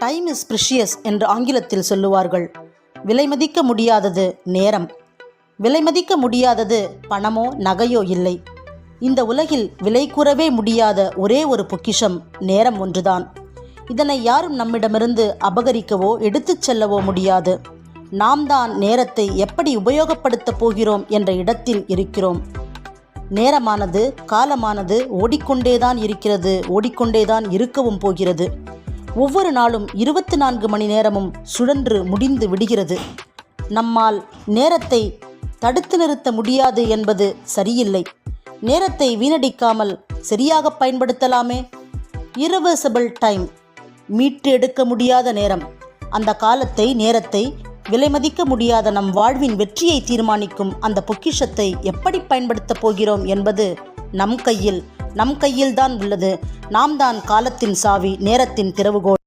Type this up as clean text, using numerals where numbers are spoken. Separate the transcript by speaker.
Speaker 1: Time is precious என்று ஆங்கிலத்தில் சொல்லுவார்கள். விலைமதிக்க முடியாதது நேரம். விலைமதிக்க முடியாதது பணமோ நகையோ இல்லை. இந்த உலகில் விலை கூறவே முடியாத ஒரே ஒரு பொக்கிஷம் நேரம் ஒன்றுதான். இதனை யாரும் நம்மிடமிருந்து அபகரிக்கவோ எடுத்துச் செல்லவோ முடியாது. நாம் தான் நேரத்தை எப்படி உபயோகப்படுத்தப் போகிறோம் என்ற இடத்தில் இருக்கிறோம். நேரமானது, காலமானது ஓடிக்கொண்டேதான் இருக்கிறது, ஓடிக்கொண்டேதான் இருக்கவும் போகிறது. ஒவ்வொரு நாளும் 24 மணி நேரமும் சுழன்று முடிந்து விடுகிறது. நம்மால் நேரத்தை தடுத்து நிறுத்த முடியாது என்பது சரியில்லை. நேரத்தை வீணடிக்காமல் சரியாக பயன்படுத்தலாமே. இரிவர்சிபிள் டைம், மீட்டு எடுக்க முடியாத நேரம். அந்த காலத்தை, நேரத்தை, விலைமதிக்க முடியாத நம் வாழ்வின் வெற்றியை தீர்மானிக்கும் அந்த பொக்கிஷத்தை எப்படி பயன்படுத்தப் போகிறோம் என்பது நம் கையில் தான் உள்ளது. நாம் தான் காலத்தின் சாவி, நேரத்தின் திறவுகோல்.